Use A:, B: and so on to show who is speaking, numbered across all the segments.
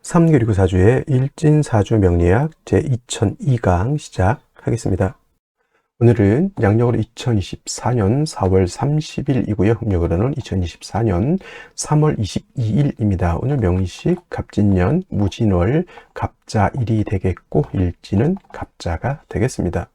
A: 3교리구 사주의 일진사주 명리학 제2002강 시작하겠습니다. 오늘은 양력으로 2024년 4월 30일이고요. 음력으로는 2024년 3월 22일입니다. 오늘 명리식 갑진년 무진월 갑자일이 되겠고 일진은 갑자가 되겠습니다.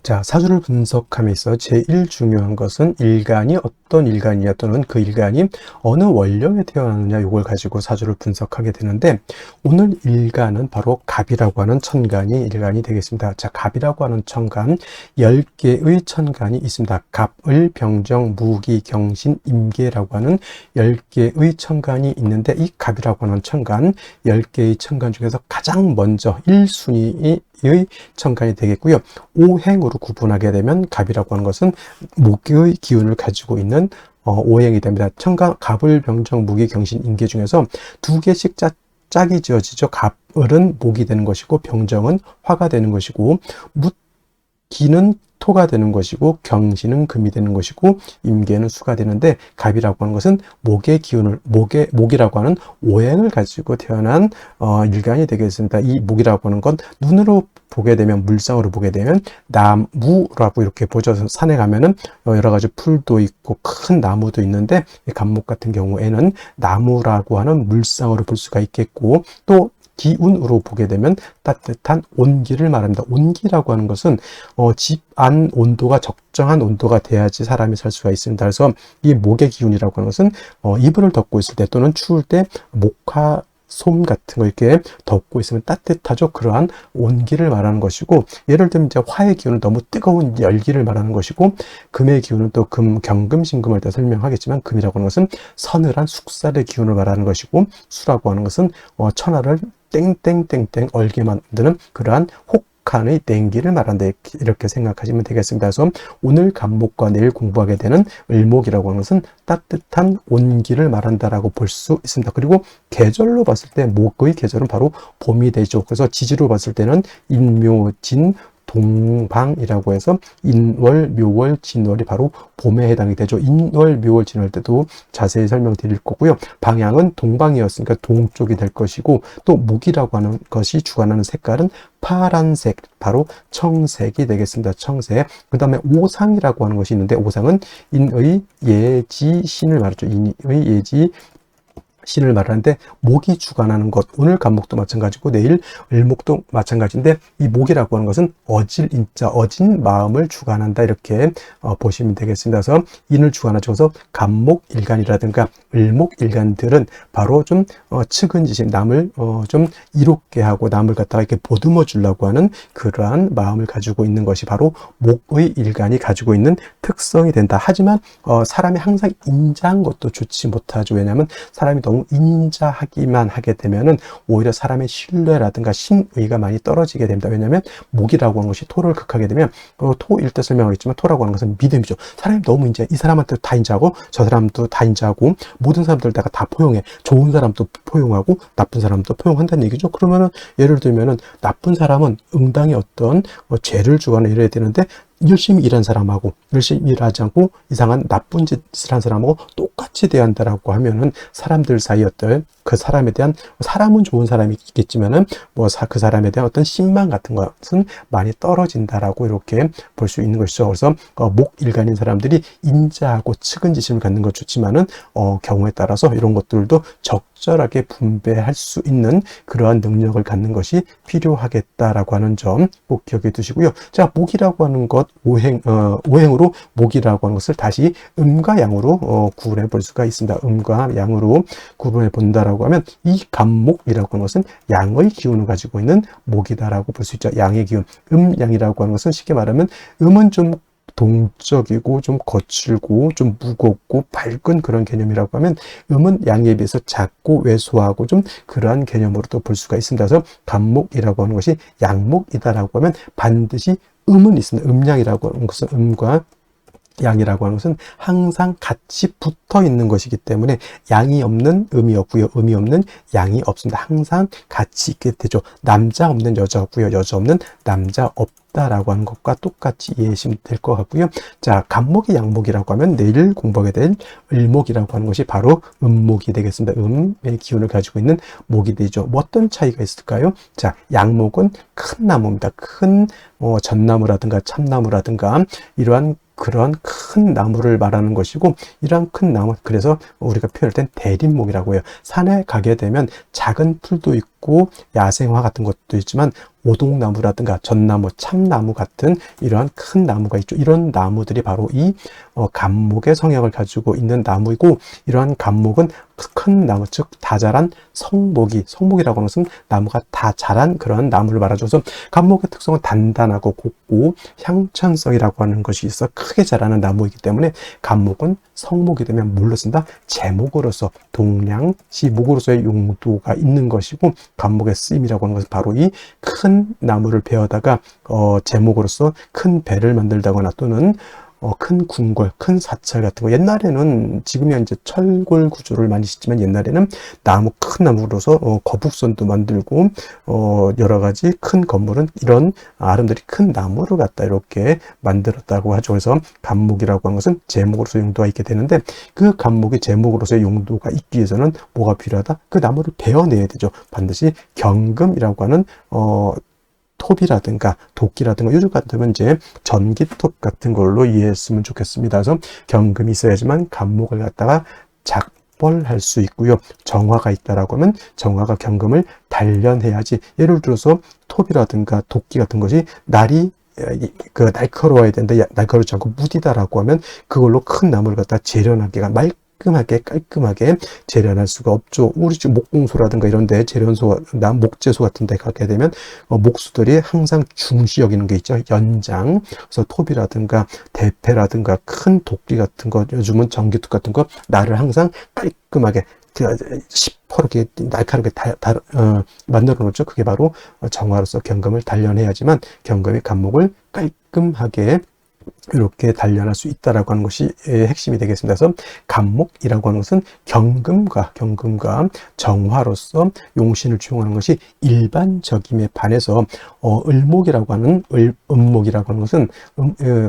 A: 자, 사주를 분석함에서 제일 중요한 것은 일간이 어떤 일간이냐 또는 그 일간이 어느 원령에 태어나느냐 이걸 가지고 사주를 분석하게 되는데 오늘 일간은 바로 갑이라고 하는 천간이 일간이 되겠습니다. 자, 갑이라고 하는 천간 10개의 천간이 있습니다. 갑을 병정, 무기, 경신, 임계라고 하는 10개의 천간이 있는데 이 갑이라고 하는 천간 10개의 천간 중에서 가장 먼저 1순위의 천간이 되겠고요. 오행으로 구분하게 되면 갑이라고 하는 것은 목의 기운을 가지고 있는 오행이 됩니다. 천간, 갑을, 병정, 무기, 경신, 임계 중에서 두 개씩 짝이 지어지죠. 갑을은 목이 되는 것이고 병정은 화가 되는 것이고 무기는 토가 되는 것이고 경신은 금이 되는 것이고 임계는 수가 되는데 갑이라고 하는 것은 목의 기운을 목이라고 하는 오행을 가지고 태어난 일간이 되겠습니다. 이 목이라고 하는 건 눈으로 보게 되면 물상으로 보게 되면 나무라고 이렇게 보죠. 산에 가면은 여러 가지 풀도 있고 큰 나무도 있는데 갑목 같은 경우에는 나무라고 하는 물상으로 볼 수가 있겠고 또 기운으로 보게 되면 따뜻한 온기를 말합니다. 온기라고 하는 것은 집 안 온도가 적정한 온도가 돼야지 사람이 살 수가 있습니다. 그래서 이 목의 기운이라고 하는 것은 이불을 덮고 있을 때 또는 추울 때 목화 솜 같은 거 이렇게 덮고 있으면 따뜻하죠. 그러한 온기를 말하는 것이고 예를 들면 이제 화의 기운은 너무 뜨거운 열기를 말하는 것이고 금의 기운은 또 경금신금을 때 설명하겠지만 금이라고 하는 것은 서늘한 숙살의 기운을 말하는 것이고 수라고 하는 것은 천하를 땡땡땡땡 얼게 만드는 그러한 혹한의 땡기를 말한다 이렇게 생각하시면 되겠습니다. 그래서 오늘 갑목과 내일 공부하게 되는 을목이라고 하는 것은 따뜻한 온기를 말한다라고 볼 수 있습니다. 그리고 계절로 봤을 때 목의 계절은 바로 봄이 되죠. 그래서 지지로 봤을 때는 인묘진 동방이라고 해서 인월, 묘월, 진월이 바로 봄에 해당이 되죠. 인월, 묘월, 진월 때도 자세히 설명드릴 거고요. 방향은 동방이었으니까 동쪽이 될 것이고 또 목이라고 하는 것이 주관하는 색깔은 파란색, 바로 청색이 되겠습니다. 청색. 그 다음에 오상이라고 하는 것이 있는데 오상은 인의 예지 신을 말하죠. 인의 예지 신을 말하는데 목이 주관하는 것, 오늘 갑목도 마찬가지고 내일 을목도 마찬가지인데 이 목이라고 하는 것은 어질 인자, 어진 마음을 주관한다 이렇게 보시면 되겠습니다. 그래서 인을 주관하죠. 그래서 갑목 일간이라든가 을목 일간들은 바로 좀 측은지심, 남을 좀 이롭게 하고 남을 갖다가 이렇게 보듬어 주려고 하는 그러한 마음을 가지고 있는 것이 바로 목의 일간이 가지고 있는 특성이 된다. 하지만 사람이 항상 인자한 것도 좋지 못하죠. 왜냐하면 사람이 너무 인자하기만 하게 되면은 오히려 사람의 신뢰라든가 신의가 많이 떨어지게 됩니다. 왜냐하면 목이라고 하는 것이 토를 극하게 되면 토일 때 설명하겠지만 토라고 하는 것은 믿음이죠. 사람이 너무 이제 이 사람한테 다 인자하고 저 사람도 다 인자하고 모든 사람들 내가 다 포용해. 좋은 사람도 포용하고 나쁜 사람도 포용한다는 얘기죠. 그러면은 예를 들면은 나쁜 사람은 응당히 어떤 죄를 주거나 이래야 되는데 열심히 일한 사람하고 열심히 일하지 않고 이상한 나쁜 짓을 한 사람하고 똑같이 대한다라고 하면은 사람들 사이 어떤 그 사람에 대한 사람은 좋은 사람이 있겠지만은 그 사람에 대한 어떤 신망 같은 것은 많이 떨어진다라고 이렇게 볼 수 있는 것이죠. 그래서 목 일간인 사람들이 인자하고 측은지심을 갖는 것 좋지만은 경우에 따라서 이런 것들도 적절하게 분배할 수 있는 그러한 능력을 갖는 것이 필요하겠다라고 하는 점 꼭 기억해 두시고요. 자, 목이라고 하는 것 오행으로 목이라고 하는 것을 다시 음과 양으로 구분해 볼 수가 있습니다. 음과 양으로 구분해 본다라고 하면 이 갑목이라고 하는 것은 양의 기운을 가지고 있는 목이다라고 볼 수 있죠. 양의 기운. 양이라고 하는 것은 쉽게 말하면 음은 좀 동적이고 좀 거칠고 좀 무겁고 밝은 그런 개념이라고 하면 음은 양에 비해서 작고 왜소하고 좀 그러한 개념으로도 볼 수가 있습니다. 그래서 갑목이라고 하는 것이 양목이다라고 하면 반드시 음은 있습니다. 음양이라고 하는 것은 음과 양이라고 하는 것은 항상 같이 붙어 있는 것이기 때문에 양이 없는 음이 없고요. 음이 없는 양이 없습니다. 항상 같이 있게 되죠. 남자 없는 여자 없고요. 여자 없는 남자 없다. 있다라고 하는 것과 똑같이 이해하시면 될 것 같고요. 자, 간목이 양목이라고 하면 내일 공부하게 될 을목이라고 하는 것이 바로 음목이 되겠습니다. 음의 기운을 가지고 있는 목이 되죠. 뭐 어떤 차이가 있을까요? 자, 양목은 큰 나무입니다. 큰 전나무라든가 참나무라든가 이러한 그런 큰 나무를 말하는 것이고, 이러한 큰 나무, 그래서 우리가 표현할 땐 대림목이라고 해요. 산에 가게 되면 작은 풀도 있고 야생화 같은 것도 있지만 오동나무라든가 전나무, 참나무 같은 이러한 큰 나무가 있죠. 이런 나무들이 바로 이 간목의 성향을 가지고 있는 나무이고, 이러한 간목은 큰 나무, 즉 다 자란 성목이라고 하는 것은 나무가 다 자란 그런 나무를 말하죠. 간목의 특성은 단단하고 곱고 향천성이라고 하는 것이 있어 크게 자라는 나무이기 때문에 간목은 성목이 되면 뭘로 쓴다? 제목으로서, 동량시 목으로서의 용도가 있는 것이고, 간목의 쓰임이라고 하는 것은 바로 이 큰 나무를 베어다가 제목으로서 큰 배를 만들다거나 또는 큰 궁궐, 큰 사찰 같은 거, 옛날에는 지금이야 이제 철골 구조를 많이 짓지만 옛날에는 큰 나무로서 거북선도 만들고 여러 가지 큰 건물은 이런 아름드리 큰 나무를 갖다 이렇게 만들었다고 하죠. 그래서 간목이라고 하는 것은 제목으로서 용도가 있게 되는데, 그 간목이 제목으로서의 용도가 있기 위해서는 뭐가 필요하다? 그 나무를 베어내야 되죠. 반드시 경금이라고 하는 톱이라든가 도끼라든가, 요즘 같으면 이제 전기톱 같은 걸로 이해했으면 좋겠습니다. 그래서 경금이 있어야지만 간목을 갖다가 작벌할 수 있고요. 정화가 있다라고 하면 정화가 경금을 단련해야지. 예를 들어서 톱이라든가 도끼 같은 것이 날카로워야 되는데 날카롭지 않고 무디다라고 하면 그걸로 큰 나무를 갖다 재련하기가 깔끔하게 재련할 수가 없죠. 우리 집 목공소라든가 이런 데 목재소 같은 데 가게 되면 목수들이 항상 중시 여기는 게 있죠. 연장. 그래서 톱이라든가 대패라든가 큰 도끼 같은 거, 요즘은 전기톱 같은 거, 나를 항상 깔끔하게 시퍼렇게 날카롭게 만들어 놓죠. 그게 바로 정화로서 경금을 단련해야지만 경금이 간목을 깔끔하게 이렇게 단련할 수 있다라고 하는 것이 핵심이 되겠습니다. 그래서 간목이라고 하는 것은 경금과 정화로서 용신을 취용하는 것이 일반적임에 반해서 을목이라고 하는 음목이라고 하는 것은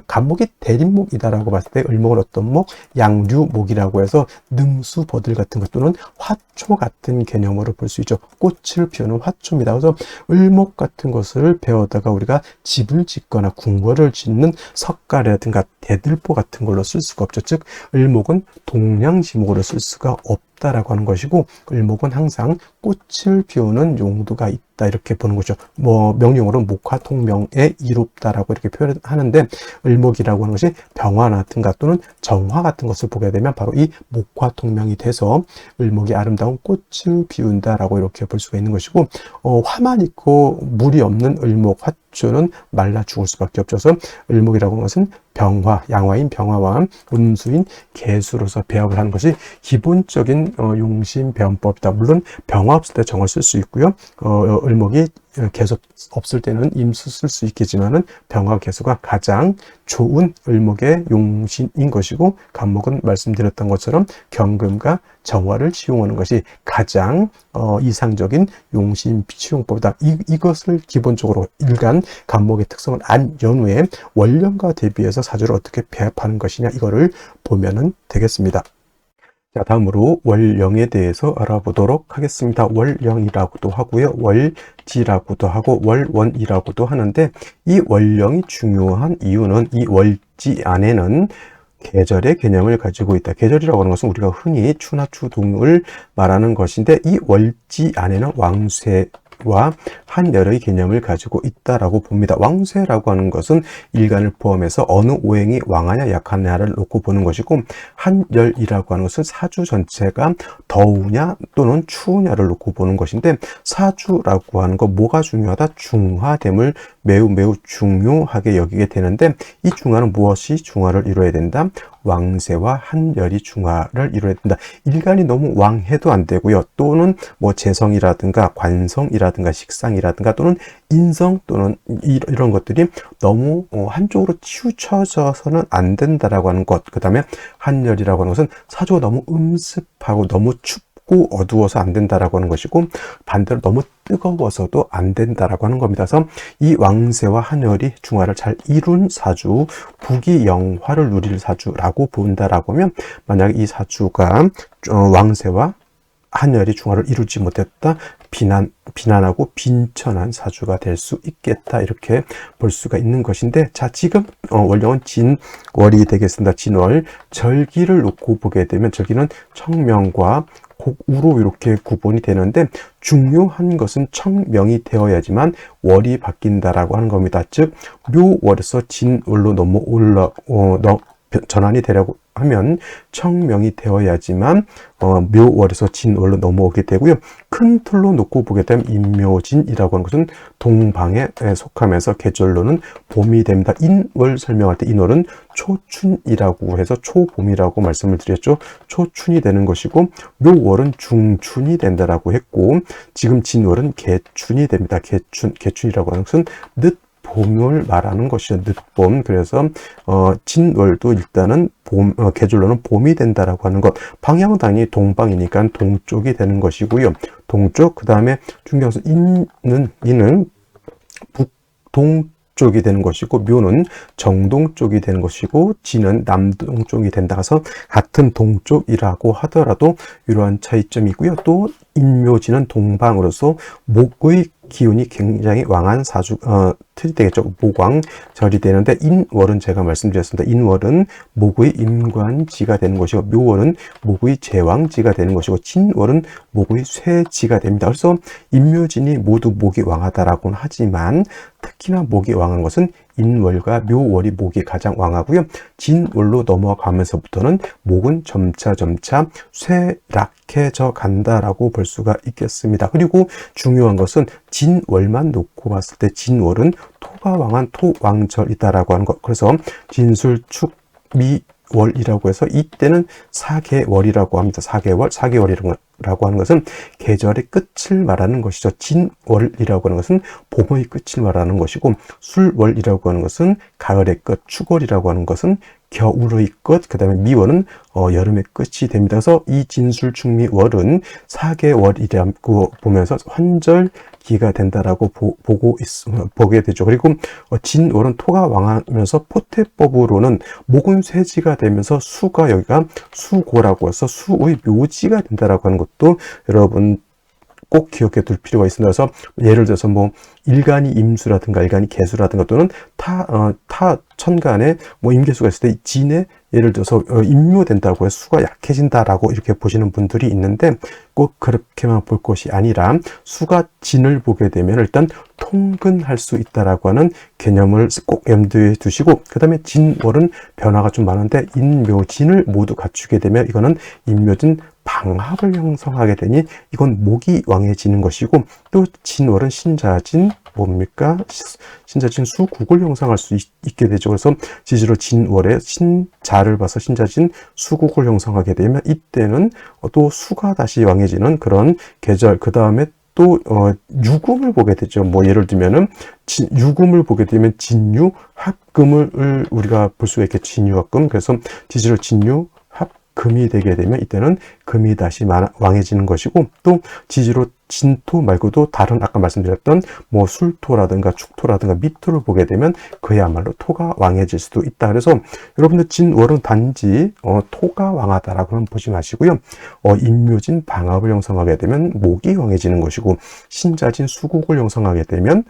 A: 간목이 대림목이다라고 봤을 때 을목은 어떤 목? 양류목이라고 해서 능수, 버들 같은 것 또는 화초 같은 개념으로 볼 수 있죠. 꽃을 피우는 화초입니다. 그래서 을목 같은 것을 배워다가 우리가 집을 짓거나 궁궐을 짓는 석가래라든가 대들보 같은 걸로 쓸 수가 없죠. 즉 을목은 동량지목으로 쓸 수가 없다라고 하는 것이고, 을목은 항상 꽃을 피우는 용도가 있다 이렇게 보는 거죠. 명령어로 목화통명에 이롭다라고 이렇게 표현하는데, 을목이라고 하는 것이 병화라든가 또는 정화 같은 것을 보게 되면 바로 이 목화통명이 돼서 을목이 아름다운 꽃을 피운다라고 이렇게 볼 수가 있는 것이고, 화만 있고 물이 없는 을목 화초는 말라 죽을 수밖에 없죠. 그래서 을목이라고 하는 것은 양화인 병화와 음수인 개수로서 배합을 하는 것이 기본적인 용신 배원법이다. 물론 병화 없을 때 정을 쓸 수 있고요. 을목이 계속 없을 때는 임수 쓸 수 있겠지만은 병화 개수가 가장 좋은 을목의 용신인 것이고, 간목은 말씀드렸던 것처럼 경금과 정화를 취용하는 것이 가장 이상적인 용신 취용법이다. 이것을 기본적으로 일간 간목의 특성을 안 연후에 월령과 대비해서 사주를 어떻게 배합하는 것이냐, 이거를 보면은 되겠습니다. 자, 다음으로 월령에 대해서 알아보도록 하겠습니다. 월령이라고도 하고요, 월지라고도 하고 월원이라고도 하는데, 이 월령이 중요한 이유는 이 월지 안에는 계절의 개념을 가지고 있다. 계절이라고 하는 것은 우리가 흔히 추나 추동을 말하는 것인데, 이 월지 안에는 왕쇠와 한열의 개념을 가지고 있다라고 봅니다. 왕쇠라고 하는 것은 일간을 포함해서 어느 오행이 왕하냐 약하냐를 놓고 보는 것이고, 한열이라고 하는 것은 사주 전체가 더우냐 또는 추우냐를 놓고 보는 것인데, 사주라고 하는 거 뭐가 중요하다? 중화됨을 매우 중요하게 여기게 되는데, 이 중화는 무엇이 중화를 이루어야 된다? 왕세와 한열이 중화를 이루어야 된다. 일간이 너무 왕해도 안 되고요. 또는 재성이라든가 관성이라든가 식상이라든가 또는 인성 또는 이런 것들이 너무 한쪽으로 치우쳐져서는 안 된다라고 하는 것. 그 다음에 한열이라고 하는 것은 사주가 너무 음습하고 너무 춥고 춥고 어두워서 안 된다라고 하는 것이고, 반대로 너무 뜨거워서도 안 된다라고 하는 겁니다. 그래서 이 왕세와 한열이 중화를 잘 이룬 사주, 북이 영화를 누릴 사주라고 본다라고 하면, 만약에 이 사주가 왕세와 한열이 중화를 이루지 못했다, 비난하고 빈천한 사주가 될 수 있겠다, 이렇게 볼 수가 있는 것인데, 자, 지금 월령은 진월이 되겠습니다. 진월. 절기를 놓고 보게 되면 절기는 청명과 곡우로 이렇게 구분이 되는데, 중요한 것은 청명이 되어야지만 월이 바뀐다라고 하는 겁니다. 즉 묘월에서 진월로 전환이 되려고 하면 청명이 되어야지만 묘월에서 진월로 넘어오게 되고요. 큰 틀로 놓고 보게 되면 인묘진이라고 하는 것은 동방에 속하면서 계절로는 봄이 됩니다. 인월 설명할 때 인월은 초춘이라고 해서 초봄이라고 말씀을 드렸죠. 초춘이 되는 것이고, 묘월은 중춘이 된다라고 했고, 지금 진월은 개춘이 됩니다. 개춘이라고 하는 것은 봄을 말하는 것이죠. 늦봄. 그래서 진월도 일단은 계절로는 봄이 된다라고 하는 것. 방향은 당연히 동방이니까 동쪽이 되는 것이고요. 동쪽. 그 다음에 중요한 것은 인은 북동쪽이 되는 것이고, 묘는 정동쪽이 되는 것이고, 진은 남동쪽이 된다. 그래서 같은 동쪽이라고 하더라도 이러한 차이점이 있고요. 또 인묘진은 동방으로서 목의 기운이 굉장히 왕한 틀이 되겠죠. 목왕절이 되는데, 인월은 제가 말씀드렸습니다. 인월은 목의 임관지가 되는 것이고, 묘월은 목의 제왕지가 되는 것이고, 진월은 목의 쇠지가 됩니다. 그래서 인묘진이 모두 목이 왕하다라고는 하지만, 특히나 목이 왕한 것은 인월과 묘월이 목이 가장 왕하고요. 진월로 넘어가면서부터는 목은 점차 쇠락해져 간다라고 볼 수가 있겠습니다. 그리고 중요한 것은 진월만 놓고 봤을 때 진월은 토가 왕한 토왕절이다라고 하는 것. 그래서 진술축미월이라고 해서 이때는 사계월이라고 합니다. 사계월이라고 하는 것은 계절의 끝을 말하는 것이죠. 진월이라고 하는 것은 봄의 끝을 말하는 것이고, 술월이라고 하는 것은 가을의 끝, 축월이라고 하는 것은 겨울의 끝, 그 다음에 미월은 여름의 끝이 됩니다. 그래서 이 진술축미월은 사계월이라고 보면서 환절기가 된다라고 보게 되죠. 그리고 진월은 토가 왕하면서 포태법으로는 목은 쇠지가 되면서 수가 여기가 수고라고 해서 수의 묘지가 된다라고 하는 것도 여러분 꼭 기억해 둘 필요가 있습니다. 그래서 예를 들어서 뭐 일간이 임수라든가 일간이 개수라든가 또는 타 천간에 뭐 임계수가 있을 때 진에 예를 들어서 임묘된다고 해서 수가 약해진다라고 이렇게 보시는 분들이 있는데, 꼭 그렇게만 볼 것이 아니라 수가 진을 보게 되면 일단 통근할 수 있다라고 하는 개념을 꼭 염두에 두시고, 그 다음에 진월은 변화가 좀 많은데 인묘진을 모두 갖추게 되면 이거는 인묘진 방합을 형성하게 되니 이건 목이 왕해지는 것이고, 또 진월은 신자진 뭡니까? 신자진 수국을 형성할 수 있게 되죠. 그래서 지지로 진월에 신자를 봐서 신자진 수국을 형성하게 되면 이때는 또 수가 다시 왕해지는 그런 계절. 그 다음에 또 유금을 보게 되죠. 뭐 예를 들면은 유금을 보게 되면 진유 합금을 우리가 볼 수가 있겠죠. 진유 합금. 그래서 지지로 진유 금이 되게 되면 이때는 금이 다시 왕해지는 것이고, 또 지지로 진토 말고도 다른 아까 말씀드렸던 뭐 술토라든가 축토라든가 미토를 보게 되면 그야말로 토가 왕해질 수도 있다. 그래서 여러분들 진월은 단지 토가 왕하다라고는 보지 마시고요. 인묘진 방합을 형성하게 되면 목이 왕해지는 것이고, 신자진 수국을 형성하게 되면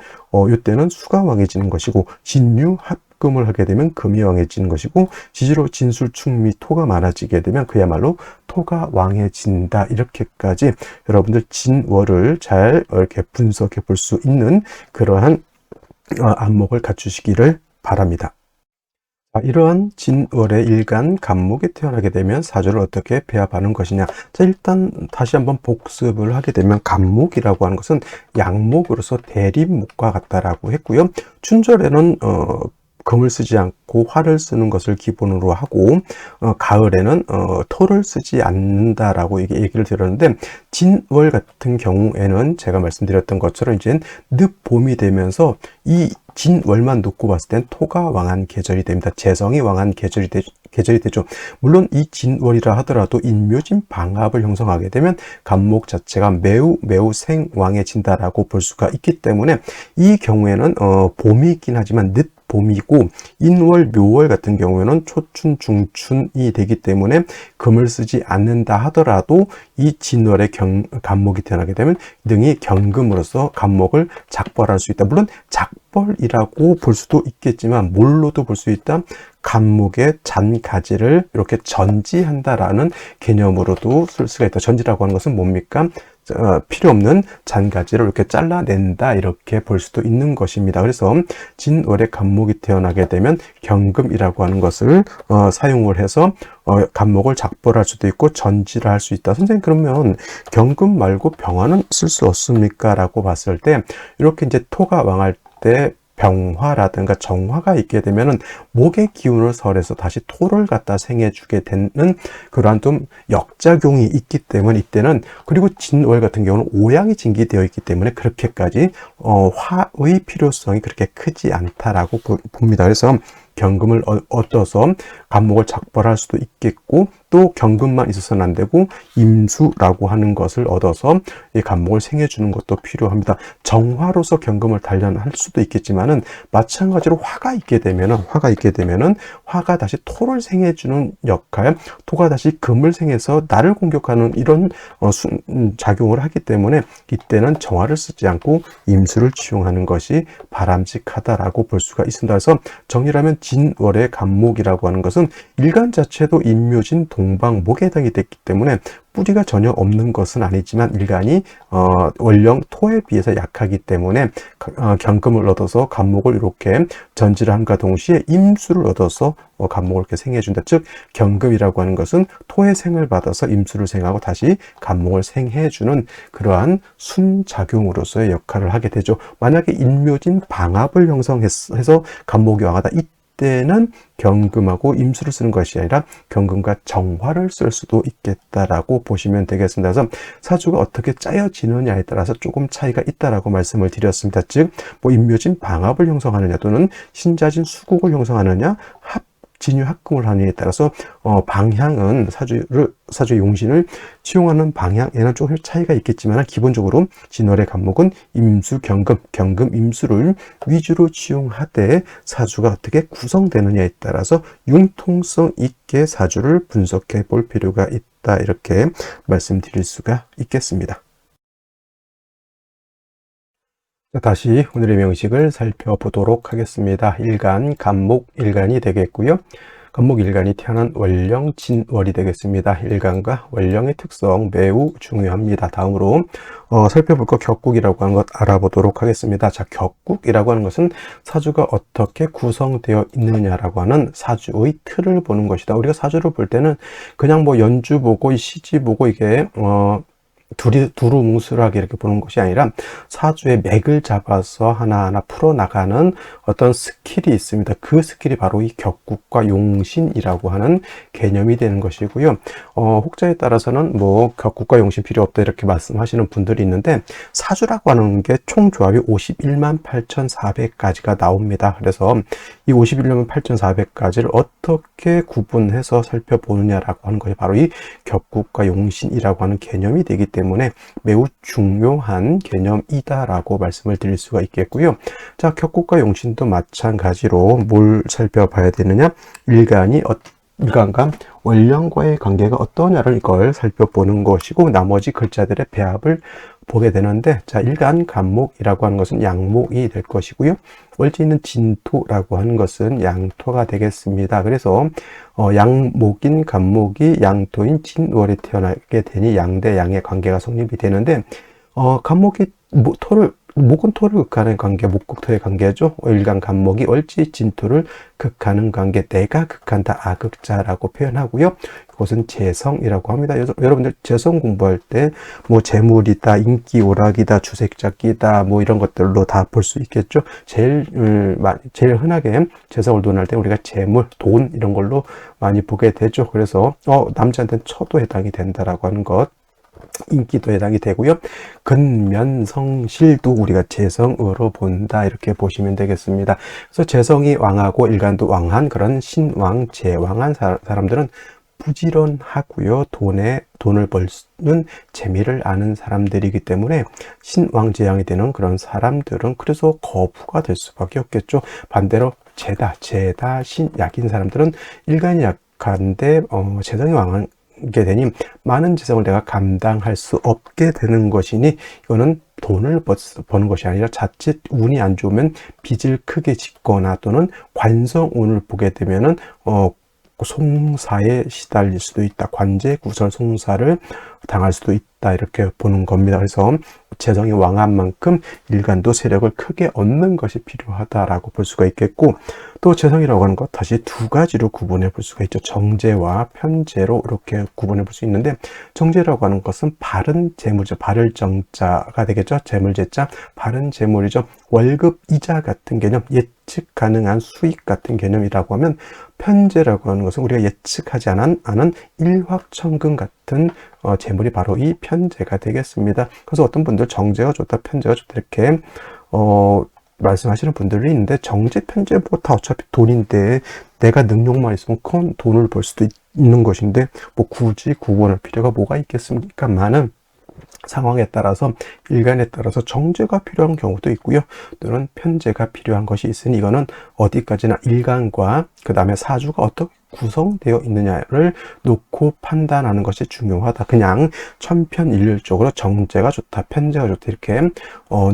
A: 이때는 수가 왕해지는 것이고, 진유 합금을 하게 되면 금이 왕해지는 것이고, 지지로 진술축미 토가 많아지게 되면 그야말로 토가 왕해진다. 이렇게까지 여러분들 진월을 잘 이렇게 분석해 볼 수 있는 그러한 안목을 갖추시기를 바랍니다. 이러한 진월의 일간 간목이 태어나게 되면 사주를 어떻게 배합하는 것이냐. 자, 일단 다시 한번 복습을 하게 되면 간목이라고 하는 것은 양목으로서 대립목과 같다라고 했고요. 춘절에는 금을 쓰지 않고 화를 쓰는 것을 기본으로 하고, 가을에는 토를 쓰지 않는다라고 얘기를 드렸는데, 진월 같은 경우에는 제가 말씀드렸던 것처럼 이제 늦봄이 되면서 이 진월만 놓고 봤을 땐 토가 왕한 계절이 됩니다. 재성이 왕한 계절이 되죠. 물론 이 진월이라 하더라도 인묘진 방합을 형성하게 되면 간목 자체가 매우 생왕해진다라고 볼 수가 있기 때문에 이 경우에는 봄이 있긴 하지만 봄이고, 인월, 묘월 같은 경우에는 초춘, 중춘이 되기 때문에 금을 쓰지 않는다 하더라도 이 진월에 간목이 태어나게 되면 능히 경금으로서 간목을 작벌할 수 있다. 물론 작벌이라고 볼 수도 있겠지만 뭘로도 볼 수 있다. 간목의 잔가지를 이렇게 전지한다라는 개념으로도 쓸 수가 있다. 전지라고 하는 것은 뭡니까? 필요 없는 잔가지를 이렇게 잘라낸다, 이렇게 볼 수도 있는 것입니다. 그래서 진월에 간목이 태어나게 되면 경금이라고 하는 것을 사용을 해서 간목을 작벌할 수도 있고 전지를 할 수 있다. 선생님, 그러면 경금 말고 병화는 쓸 수 없습니까? 라고 봤을 때, 이렇게 이제 토가 왕할 때 병화라든가 정화가 있게 되면은 목의 기운을 설해서 다시 토를 갖다 생해주게 되는 그러한 좀 역작용이 있기 때문에, 이때는, 그리고 진월 같은 경우는 오양이 진기되어 있기 때문에 그렇게까지 화의 필요성이 그렇게 크지 않다라고 봅니다. 그래서 경금을 얻어서 간목을 작벌할 수도 있겠고, 또 경금만 있어서는 안 되고 임수라고 하는 것을 얻어서 이 간목을 생해주는 것도 필요합니다. 정화로서 경금을 단련할 수도 있겠지만은, 마찬가지로 화가 있게 되면은 화가 다시 토를 생해주는 역할, 토가 다시 금을 생해서 나를 공격하는 이런 작용을 하기 때문에, 이때는 정화를 쓰지 않고 임수를 취용하는 것이 바람직하다라고 볼 수가 있습니다. 그래서 정리하면 진월의 간목이라고 하는 것은 일간 자체도 인묘진 동방목에 해당이 됐기 때문에 뿌리가 전혀 없는 것은 아니지만, 일간이 원령 토에 비해서 약하기 때문에 경금을 얻어서 간목을 이렇게 전지를 함과 동시에 임수를 얻어서 간목을 이렇게 생해준다. 즉 경금이라고 하는 것은 토의 생을 받아서 임수를 생하고 다시 간목을 생해주는 그러한 순작용으로서의 역할을 하게 되죠. 만약에 인묘진 방합을 형성해서 간목이 왕하다, 때는 경금하고 임수를 쓰는 것이 아니라 경금과 정화를 쓸 수도 있겠다라고 보시면 되겠습니다. 그래서 사주가 어떻게 짜여지느냐에 따라서 조금 차이가 있다라고 말씀을 드렸습니다. 즉, 인묘진 방합을 형성하느냐 또는 신자진 수국을 형성하느냐, 진유 합금을 하느냐에 따라서 방향은 사주의 용신을 치용하는 방향에는 조금 차이가 있겠지만, 기본적으로 진월의 간목은 임수, 경금, 임수를 위주로 치용하되 사주가 어떻게 구성되느냐에 따라서 융통성 있게 사주를 분석해 볼 필요가 있다, 이렇게 말씀드릴 수가 있겠습니다. 다시 오늘의 명식을 살펴보도록 하겠습니다. 일간, 간목, 일간이 되겠고요. 간목 일간이 태어난 월령, 진월이 되겠습니다. 일간과 월령의 특성 매우 중요합니다. 다음으로 살펴볼 것 격국이라고 하는 것 알아보도록 하겠습니다. 자, 격국이라고 하는 것은 사주가 어떻게 구성되어 있느냐라고 하는 사주의 틀을 보는 것이다. 우리가 사주를 볼 때는 그냥 연주 보고 시지 보고 이게 두루뭉술하게 이렇게 보는 것이 아니라 사주의 맥을 잡아서 하나하나 풀어나가는 어떤 스킬이 있습니다. 그 스킬이 바로 이 격국과 용신이라고 하는 개념이 되는 것이고요. 혹자에 따라서는 격국과 용신 필요 없다 이렇게 말씀하시는 분들이 있는데, 사주라고 하는 게 총 조합이 51만 8,400가지가 나옵니다. 그래서 이 51만 8,400가지를 어떻게 구분해서 살펴보느냐라고 하는 것이 바로 이 격국과 용신이라고 하는 개념이 되기 때문에 매우 중요한 개념이다라고 말씀을 드릴 수가 있겠고요. 자, 격국과 용신도 마찬가지로 뭘 살펴봐야 되느냐? 일간과 월령과의 관계가 어떠냐를 이걸 살펴보는 것이고, 나머지 글자들의 배합을 보게 되는데, 자, 일간, 간목이라고 하는 것은 양목이 될 것이고요. 월지 있는 진토라고 하는 것은 양토가 되겠습니다. 그래서 양목인 간목이 양토인 진월에 태어나게 되니 양대 양의 관계가 성립이 되는데, 간목이 목은 토를 극하는 관계, 목국토의 관계죠. 일간 간목이 월지 진토를 극하는 관계, 내가 극한다, 아극자라고 표현하고요. 이것은 재성이라고 합니다. 여러분들 재성 공부할 때 재물이다, 인기 오락이다, 주색잡기다, 이런 것들로 다 볼 수 있겠죠. 제일 흔하게 재성을 논할 때 우리가 재물, 돈 이런 걸로 많이 보게 되죠. 그래서 남자한테는 처도 해당이 된다라고 하는 것. 인기도 해당이 되고요. 근면성실도 우리가 재성으로 본다 이렇게 보시면 되겠습니다. 그래서 재성이 왕하고 일간도 왕한 그런 신왕, 제왕한 사람들은 부지런하고요. 돈을 벌는 재미를 아는 사람들이기 때문에 신왕제왕이 되는 그런 사람들은 그래서 거부가 될 수밖에 없겠죠. 반대로 제다, 신약인 사람들은 일간이 약한데 재성이 왕한 게 되니 많은 재성을 내가 감당할 수 없게 되는 것이니 이거는 돈을 버는 것이 아니라 자칫 운이 안 좋으면 빚을 크게 짓거나 또는 관성운을 보게 되면은 송사에 시달릴 수도 있다. 관제 구설 송사를 당할 수도 있다. 이렇게 보는 겁니다. 그래서 재성이 왕한 만큼 일간도 세력을 크게 얻는 것이 필요하다라고 볼 수가 있겠고, 또 재성이라고 하는 것 다시 두 가지로 구분해 볼 수가 있죠. 정제와 편제로 이렇게 구분해 볼 수 있는데, 정제라고 하는 것은 바른 재물이죠. 바를 정자가 되겠죠. 재물제자, 바른 재물이죠. 월급 이자 같은 개념, 예측 가능한 수익 같은 개념이라고 하면, 편제라고 하는 것은 우리가 예측하지 않은 일확천금 같은 재물이 바로 이 편제가 되겠습니다. 그래서 어떤 분들 정제가 좋다, 편제가 좋다 이렇게 말씀하시는 분들이 있는데, 정제, 편제 뭐 다 어차피 돈인데 내가 능력만 있으면 큰 돈을 벌 수도 있는 것인데 뭐 굳이 구분할 필요가 뭐가 있겠습니까? 많은 상황에 따라서 일간에 따라서 정제가 필요한 경우도 있고요. 또는 편제가 필요한 것이 있으니 이거는 어디까지나 일간과 그 다음에 사주가 어떻게 구성되어 있느냐를 놓고 판단하는 것이 중요하다. 그냥 천편일률적으로 정제가 좋다, 편제가 좋다 이렇게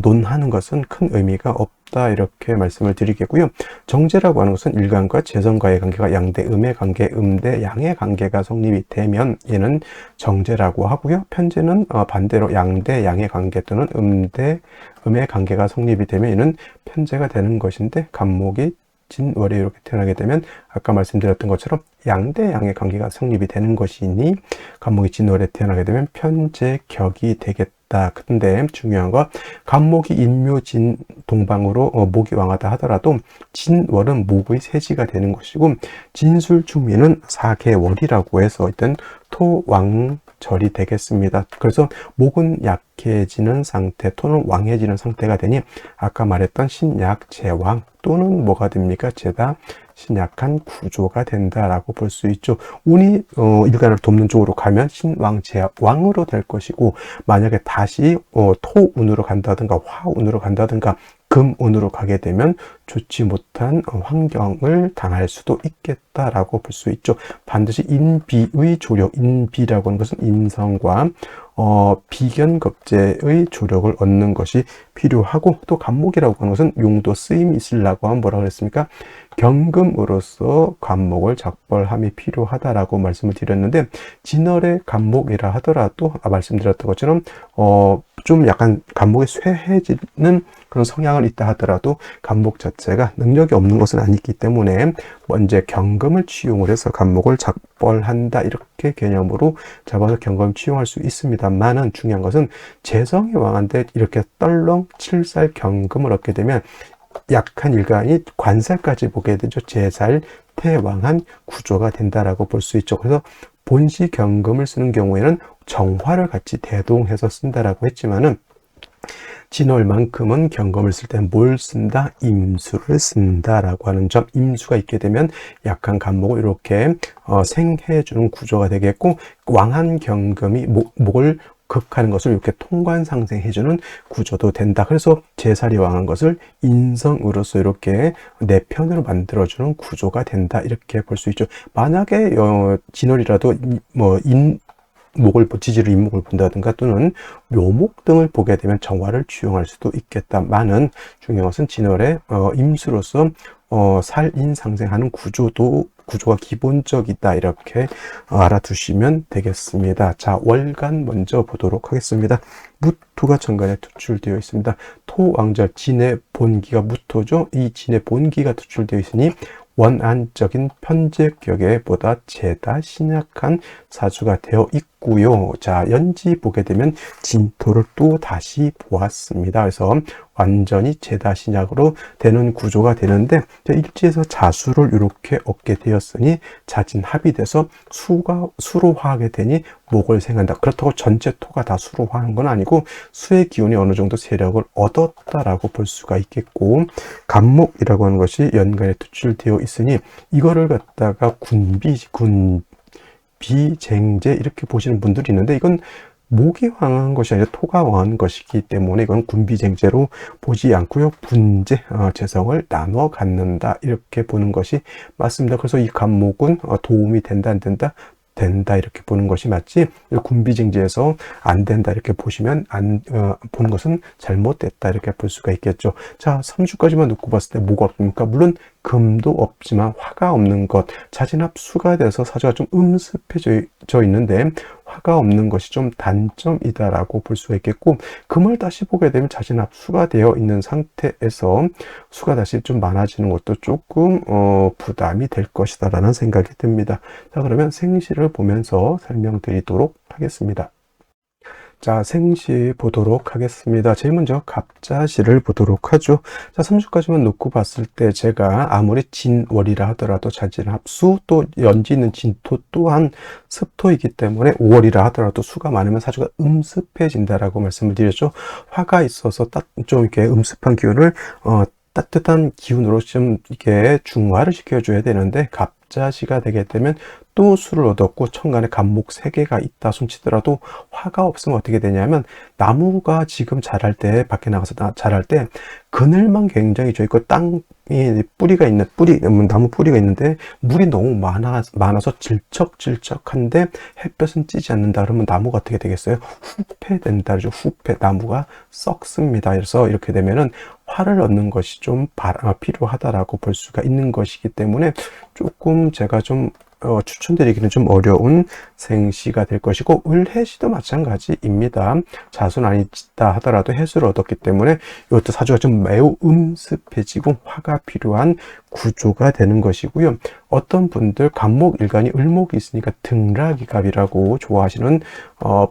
A: 논하는 것은 큰 의미가 없다 이렇게 말씀을 드리겠고요. 정제라고 하는 것은 일간과 재성과의 관계가 양대 음의 관계, 음대 양의 관계가 성립이 되면 얘는 정제라고 하고요. 편제는 반대로 양대 양의 관계 또는 음대 음의 관계가 성립이 되면 얘는 편제가 되는 것인데, 간목이 진월에 이렇게 태어나게 되면 아까 말씀드렸던 것처럼 양대 양의 관계가 성립이 되는 것이니 간목이 진월에 태어나게 되면 편제격이 되겠다. 근데 중요한 건 간목이 인묘진 동방으로 목이 왕하다 하더라도 진월은 목의 세지가 되는 것이고, 진술중미는 사계월이라고 해서 일단 토왕절이 되겠습니다. 그래서 목은 약해지는 상태, 토는 왕해지는 상태가 되니 아까 말했던 신약, 제왕 또는 뭐가 됩니까? 제다, 신약한 구조가 된다라고 볼 수 있죠. 운이 일간을 돕는 쪽으로 가면 신왕, 제왕으로 될 것이고, 만약에 다시 토운으로 간다든가 화운으로 간다든가 금운으로 가게 되면 좋지 못한 환경을 당할 수도 있겠다라고 볼 수 있죠. 반드시 인비의 조력, 인비라고 하는 것은 인성과 비견겁제의 조력을 얻는 것이 필요하고, 또 간목이라고 하는 것은 용도 쓰임이 있으려고 하면 뭐라고 그랬습니까? 경금으로서 간목을 작벌함이 필요하다라고 말씀을 드렸는데, 진월의 간목이라 하더라도 말씀드렸던 것처럼 좀 약간 간목이 쇠해지는 그런 성향을 있다 하더라도 간목 자체가 능력이 없는 것은 아니기 때문에 먼저 경금을 취용을 해서 간목을 작벌한다 이렇게 개념으로 잡아서 경금을 취용할 수 있습니다만은, 중요한 것은 재성이 왕한데 이렇게 떨렁 7살 경금을 얻게 되면 약한 일간이 관살까지 보게 되죠. 제살 태왕한 구조가 된다라고 볼 수 있죠. 그래서 본시 경금을 쓰는 경우에는 정화를 같이 대동해서 쓴다라고 했지만은, 진월만큼은 경금을 쓸 때 뭘 쓴다? 임수를 쓴다라고 하는 점. 임수가 있게 되면 약한 간목을 이렇게 생해주는 구조가 되겠고, 왕한 경금이 목을 극하는 것을 이렇게 통관상생해주는 구조도 된다. 그래서 제살이 왕한 것을 인성으로서 이렇게 내 편으로 만들어주는 구조가 된다. 이렇게 볼 수 있죠. 만약에 진월이라도 목을 지지로 인목을 본다든가 또는 묘목 등을 보게 되면 정화를 취용할 수도 있겠다마는, 중요한 것은 진월의 임수로서 살인상생하는 구조가 기본적이다 이렇게 알아두시면 되겠습니다. 자, 월간 먼저 보도록 하겠습니다. 무토가 천간에 투출되어 있습니다. 토왕절 진의 본기가 무토죠. 이 진의 본기가 투출되어 있으니 원안적인 편제격에 보다 제다 신약한 사주가 되어 있고, 있고요. 자, 연지 보게 되면 진토를 또 다시 보았습니다. 그래서 완전히 재다신약으로 되는 구조가 되는데 일지에서 자수를 이렇게 얻게 되었으니 자진합이 돼서 수로 화하게 되니 목을 생한다. 그렇다고 전체 토가 다 수로 화하는 건 아니고 수의 기운이 어느 정도 세력을 얻었다라고 볼 수가 있겠고, 간목이라고 하는 것이 연간에 투출되어 있으니 이거를 갖다가 군비쟁제 이렇게 보시는 분들이 있는데, 이건 목이 황한 것이 아니라 토가 황한 것이기 때문에 이건 군비쟁제로 보지 않고요. 분재, 재성을 나눠 갖는다 이렇게 보는 것이 맞습니다. 그래서 이 간목은 도움이 된다 안 된다? 된다 이렇게 보는 것이 맞지, 군비쟁제에서 안 된다 이렇게 보시면 보는 것은 잘못됐다 이렇게 볼 수가 있겠죠. 자, 3주까지만 놓고 봤을 때 뭐가 없습니까? 물론 금도 없지만 화가 없는 것, 자진합수가 돼서 사주가 좀 음습해져 있는데 화가 없는 것이 좀 단점이다라고 볼 수가 있겠고, 금을 다시 보게 되면 자진합수가 되어 있는 상태에서 수가 다시 좀 많아지는 것도 조금 부담이 될 것이다 라는 생각이 듭니다. 자, 그러면 생시를 보면서 설명드리도록 하겠습니다. 자, 생시 보도록 하겠습니다. 제일 먼저 갑자시를 보도록 하죠. 자, 3주까지만 놓고 봤을 때 제가 아무리 진월이라 하더라도 자진합수, 또 연지 있는 진토 또한 습토이기 때문에 5월이라 하더라도 수가 많으면 사주가 음습해진다라고 말씀을 드렸죠. 화가 있어서 좀 이렇게 음습한 기운을 따뜻한 기운으로 좀 이렇게 중화를 시켜줘야 되는데, 갑자시가 되게 되면 또 수를 얻었고 천간에 간목 3개가 있다 손치더라도 화가 없으면 어떻게 되냐면, 나무가 지금 자랄 때, 밖에 나가서 자랄 때 그늘만 굉장히 져 있고 땅에 뿌리가 있는 나무 뿌리가 있는데 물이 너무 많아서 질척질척한데 햇볕은 찌지 않는다 그러면 나무가 어떻게 되겠어요? 후패된다 그러죠. 후패, 나무가 썩습니다. 그래서 이렇게 되면은 화를 얻는 것이 좀 필요하다라고 볼 수가 있는 것이기 때문에 조금 제가 좀 추천드리기는 좀 어려운 생시가 될 것이고, 을해시도 마찬가지입니다. 자수는 아니다 하더라도 해수를 얻었기 때문에 이것도 사주가 좀 매우 음습해지고 화가 필요한 구조가 되는 것이고요. 어떤 분들 간목 일간이 을목이 있으니까 등락이갑이라고 좋아하시는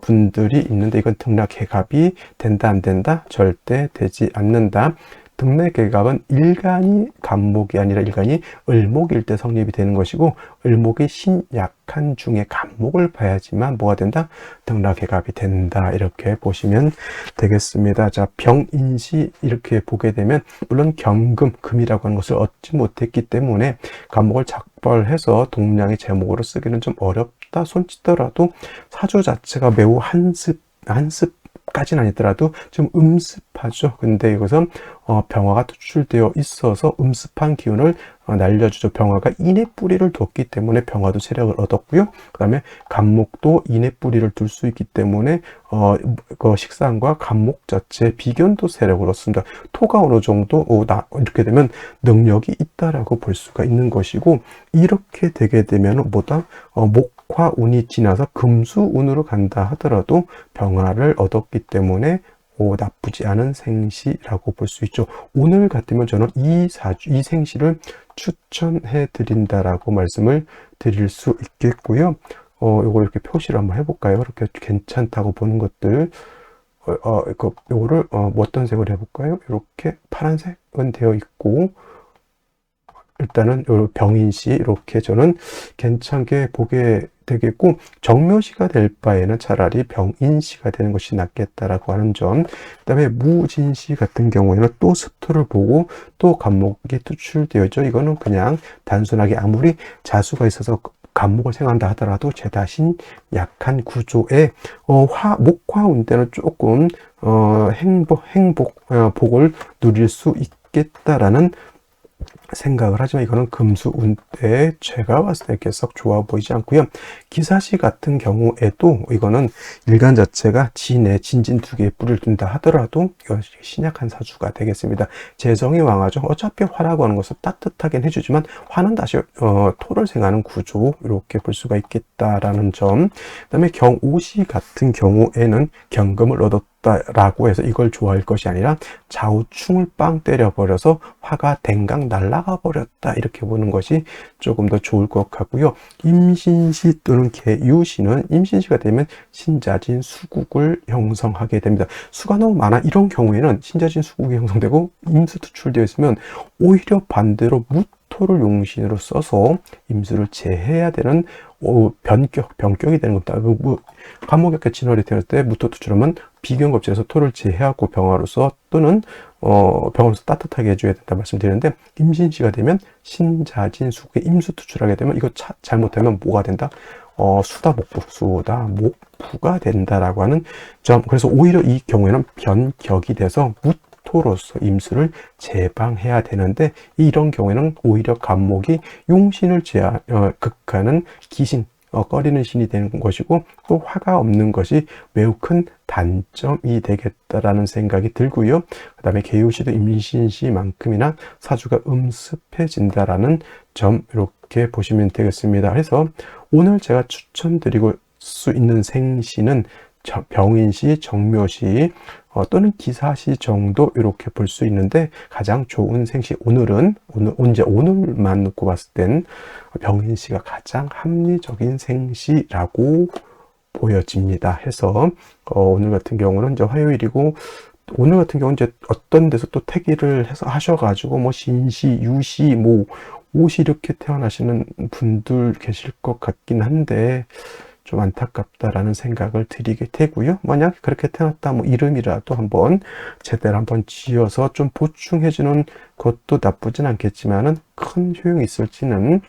A: 분들이 있는데, 이건 등락해갑이 된다 안 된다? 절대 되지 않는다. 등락해갑은 일간이 간목이 아니라 일간이 을목일 때 성립이 되는 것이고, 을목이 신약한 중에 간목을 봐야지만 뭐가 된다? 등락해갑이 된다 이렇게 보시면 되겠습니다. 자, 병인시 이렇게 보게 되면 물론 경금, 금이라고 하는 것을 얻지 못했기 때문에 간목을 작벌해서 동량의 제목으로 쓰기는 좀 어렵다 손치더라도 사주 자체가 매우 한습까지는 아니더라도 좀 음습하죠. 근데 이것은 병화가 투출되어 있어서 음습한 기운을 날려주죠. 병화가 인의 뿌리를 뒀기 때문에 병화도 세력을 얻었고요. 그 다음에 간목도 인의 뿌리를 둘 수 있기 때문에 그 식상과 간목 자체 비견도 세력을 얻습니다. 토가 어느 정도 이렇게 되면 능력이 있다라고 볼 수가 있는 것이고, 이렇게 되게 되면 목화 운이 지나서 금수운으로 간다 하더라도 병화를 얻었기 때문에 나쁘지 않은 생시라고 볼 수 있죠. 오늘 같으면 저는 이 생시를 추천해 드린다라고 말씀을 드릴 수 있겠고요. 요거 이렇게 표시를 한번 해볼까요? 이렇게 괜찮다고 보는 것들. 요거를 어떤 색으로 해볼까요? 이렇게 파란색은 되어 있고, 일단은 요 병인시 이렇게 저는 괜찮게 보게 되겠고, 정묘시가 될 바에는 차라리 병인시가 되는 것이 낫겠다라고 하는 점. 그 다음에 무진시 같은 경우에는 또 습토를 보고 또 간목이 투출되어 있죠. 이거는 그냥 단순하게 아무리 자수가 있어서 간목을 생각한다 하더라도 제다신 약한 구조에 목화운 때는 조금 복을 누릴 수 있겠다라는 생각을 하지만, 이거는 금수운 때 제가 봤을 때 이렇게 썩 좋아 보이지 않고요. 기사시 같은 경우에도 이거는 일간 자체가 진에 진진 2개의 뿌리를 둔다 하더라도 이것이 신약한 사주가 되겠습니다. 재성이 왕하죠. 어차피 화라고 하는 것은 따뜻하긴 해주지만 화는 다시 토를 생하는 구조, 이렇게 볼 수가 있겠다라는 점. 그 다음에 경오시 같은 경우에는 경금을 얻었다 라고 해서 이걸 좋아할 것이 아니라 좌우충을 빵 때려버려서 화가 댕강 날아가 버렸다, 이렇게 보는 것이 조금 더 좋을 것 같고요. 임신시 또는 계유시는 임신시가 되면 신자진 수국을 형성하게 됩니다. 수가 너무 많아 이런 경우에는 신자진 수국이 형성되고 임수 투출되어 있으면 오히려 반대로 무토를 용신으로 써서 임수를 제해야 되는 변격이 되는 겁니다. 간목역계 진월이 되었을 때 무토 투출하면 비견겁지에서 토를 제해하고 병화로서 또는 병화로서 따뜻하게 해줘야 된다 말씀드리는데, 임신시가 되면 신자진 수국에 임수 투출하게 되면 이거 잘못하면 뭐가 된다? 수다 목부가 된다라고 하는 점. 그래서 오히려 이 경우에는 변격이 돼서 무토로서 임수를 제방해야 되는데, 이런 경우에는 오히려 간목이 용신을 극하는 기신, 꺼리는 신이 되는 것이고, 또 화가 없는 것이 매우 큰 단점이 되겠다라는 생각이 들고요. 그 다음에 계유시도 임신시만큼이나 사주가 음습해진다라는 점, 이렇게 보시면 되겠습니다. 그래서 오늘 제가 추천드리고 수 있는 생시는 병인시, 정묘시 또는 기사시 정도 이렇게 볼 수 있는데, 가장 좋은 생시 오늘만 놓고 봤을 땐 병인시가 가장 합리적인 생시라고 보여집니다. 해서 오늘 같은 경우는 이제 화요일이고, 오늘 같은 경우는 이제 어떤 데서 또 태기를 해서 하셔가지고 뭐 신시, 유시, 뭐 오시 이렇게 태어나시는 분들 계실 것 같긴 한데 좀 안타깝다라는 생각을 드리게 되고요. 만약 그렇게 태어났다 뭐 이름이라도 한번 제대로 한번 지어서 좀 보충해주는 것도 나쁘진 않겠지만은 큰 효용이 있을지는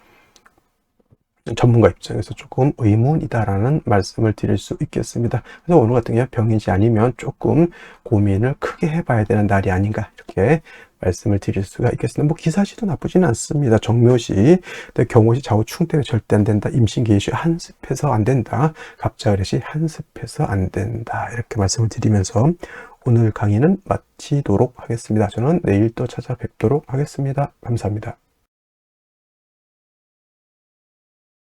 A: 전문가 입장에서 조금 의문이다라는 말씀을 드릴 수 있겠습니다. 그래서 오늘 같은 경우 병인시 아니면 조금 고민을 크게 해봐야 되는 날이 아닌가, 이렇게 말씀을 드릴 수가 있겠습니다. 뭐 기사시도 나쁘지는 않습니다. 정묘시, 경호시 좌우충 때문에 절대 안 된다. 임신계시 한습해서 안 된다. 갑자을해시 한습해서 안 된다. 이렇게 말씀을 드리면서 오늘 강의는 마치도록 하겠습니다. 저는 내일 또 찾아뵙도록 하겠습니다. 감사합니다.